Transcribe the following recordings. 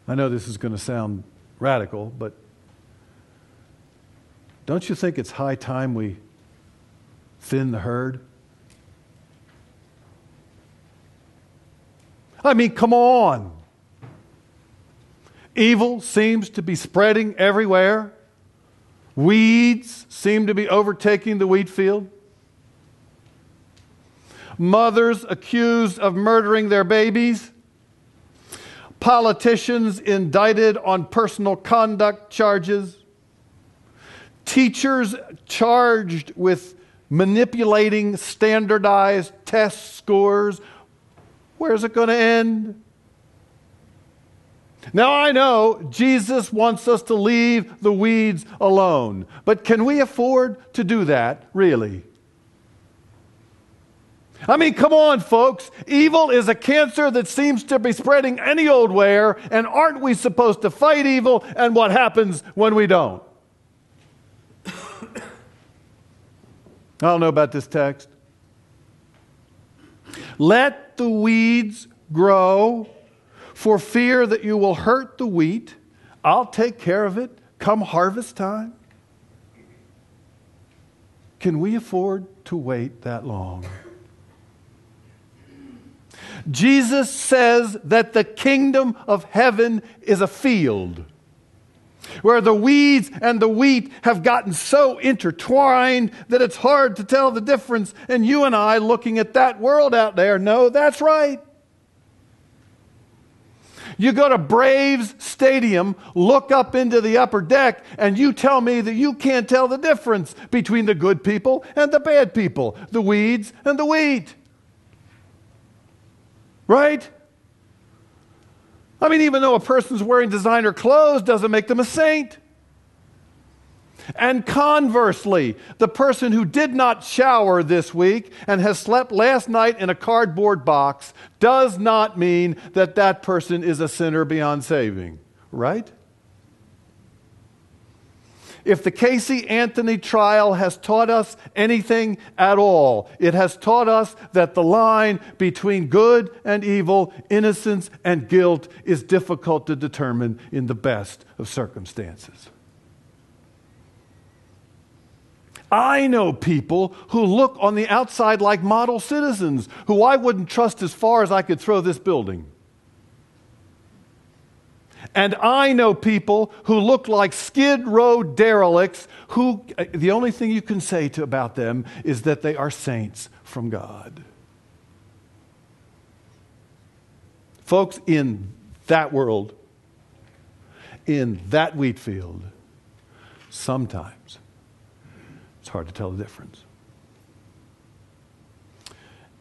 I know this is going to sound radical, but don't you think it's high time we thin the herd? I mean, come on. Evil seems to be spreading everywhere. Weeds seem to be overtaking the wheat field. Mothers accused of murdering their babies. Politicians indicted on personal conduct charges. Teachers charged with manipulating standardized test scores. Where's it going to end? Now I know Jesus wants us to leave the weeds alone, but can we afford to do that, really? I mean, come on, folks. Evil is a cancer that seems to be spreading any old where, and aren't we supposed to fight evil? And what happens when we don't? I don't know about this text. Let the weeds grow for fear that you will hurt the wheat. I'll take care of it come harvest time. Can we afford to wait that long? Jesus says that the kingdom of heaven is a field where the weeds and the wheat have gotten so intertwined that it's hard to tell the difference. And you and I, looking at that world out there, know that's right. You go to Braves Stadium, look up into the upper deck, and you tell me that you can't tell the difference between the good people and the bad people, the weeds and the wheat. Right? I mean, even though a person's wearing designer clothes doesn't make them a saint. And conversely, the person who did not shower this week and has slept last night in a cardboard box does not mean that that person is a sinner beyond saving. Right? If the Casey Anthony trial has taught us anything at all, it has taught us that the line between good and evil, innocence and guilt is difficult to determine in the best of circumstances. I know people who look on the outside like model citizens who I wouldn't trust as far as I could throw this building. And I know people who look like Skid Row derelicts who, the only thing you can say about them is that they are saints from God. Folks, in that world, in that wheat field, sometimes it's hard to tell the difference.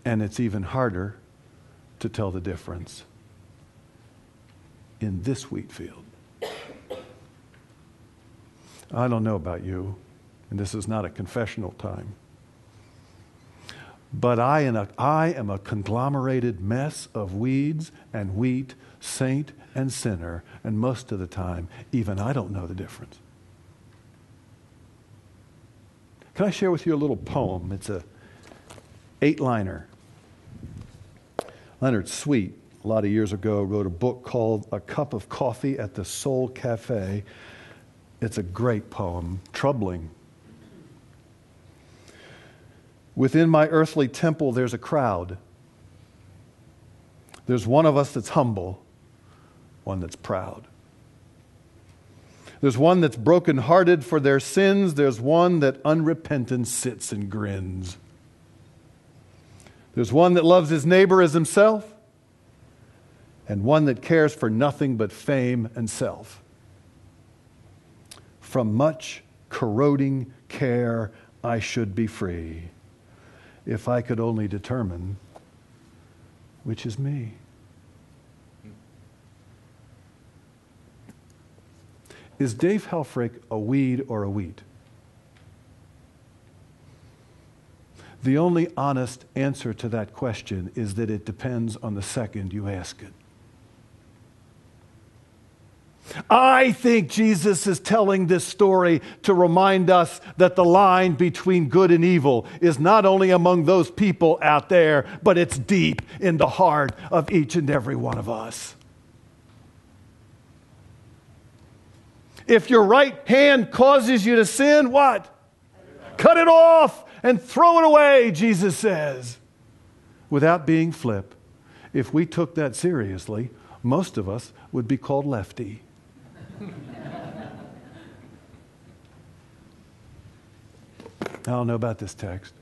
And it's even harder to tell the difference in this wheat field. I don't know about you, and this is not a confessional time, but I am a conglomerated mess of weeds and wheat, saint and sinner, and most of the time, even I don't know the difference. Can I share with you a little poem? It's a 8-liner. Leonard Sweet, a lot of years ago, wrote a book called A Cup of Coffee at the Soul Cafe. It's a great poem, troubling. Within my earthly temple, there's a crowd. There's one of us that's humble, one that's proud. There's one that's brokenhearted for their sins. There's one that unrepentant sits and grins. There's one that loves his neighbor as himself, and one that cares for nothing but fame and self. From much corroding care, I should be free, if I could only determine which is me. Is Dave Helfrich a weed or a wheat? The only honest answer to that question is that it depends on the second you ask it. I think Jesus is telling this story to remind us that the line between good and evil is not only among those people out there, but it's deep in the heart of each and every one of us. If your right hand causes you to sin, what? Cut it off and throw it away, Jesus says. Without being flip, if we took that seriously, most of us would be called lefty. I don't know about this text.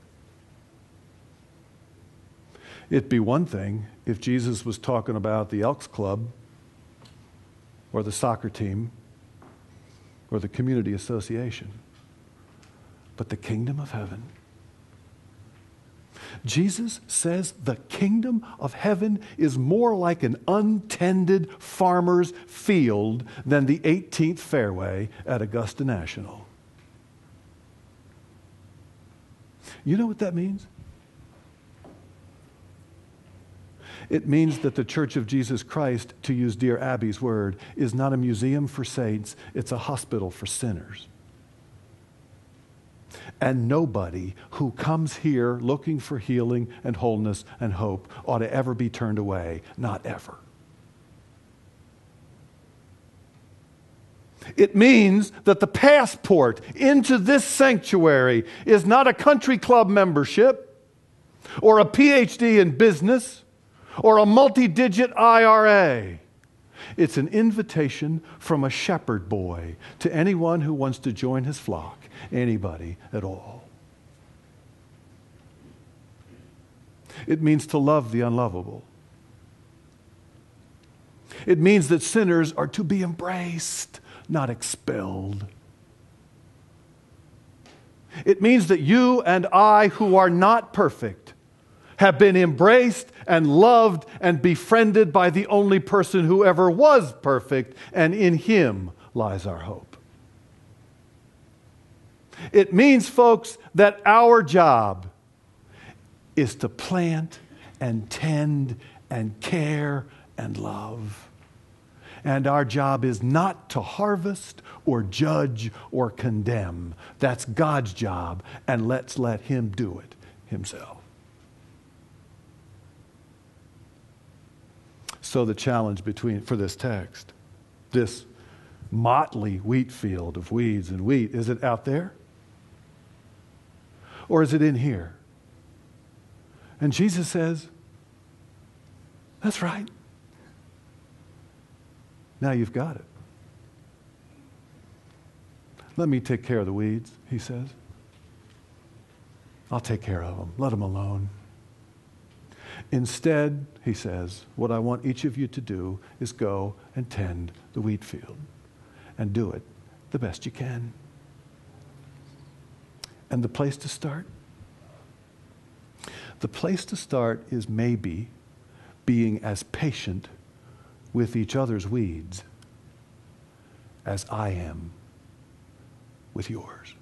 It'd be one thing if Jesus was talking about the Elks Club or the soccer team or the community association. But the kingdom of heaven. Jesus says the kingdom of heaven is more like an untended farmer's field than the 18th fairway at Augusta National. You know what that means? It means that the Church of Jesus Christ, to use dear Abby's word, is not a museum for saints, it's a hospital for sinners. And nobody who comes here looking for healing and wholeness and hope ought to ever be turned away, not ever. It means that the passport into this sanctuary is not a country club membership or a PhD in business or a multi-digit IRA. It's an invitation from a shepherd boy to anyone who wants to join his flock, anybody at all. It means to love the unlovable. It means that sinners are to be embraced, not expelled. It means that you and I, who are not perfect, have been embraced and loved and befriended by the only person who ever was perfect, and in him lies our hope. It means, folks, that our job is to plant and tend and care and love. And our job is not to harvest or judge or condemn. That's God's job, and let's let him do it himself. So the challenge for this text, this motley wheat field of weeds and wheat, is it out there? Or is it in here? And Jesus says, that's right. Now you've got it. Let me take care of the weeds, he says. I'll take care of them. Let them alone. Instead, he says, what I want each of you to do is go and tend the wheat field and do it the best you can. And the place to start? The place to start is maybe being as patient with each other's weeds as I am with yours.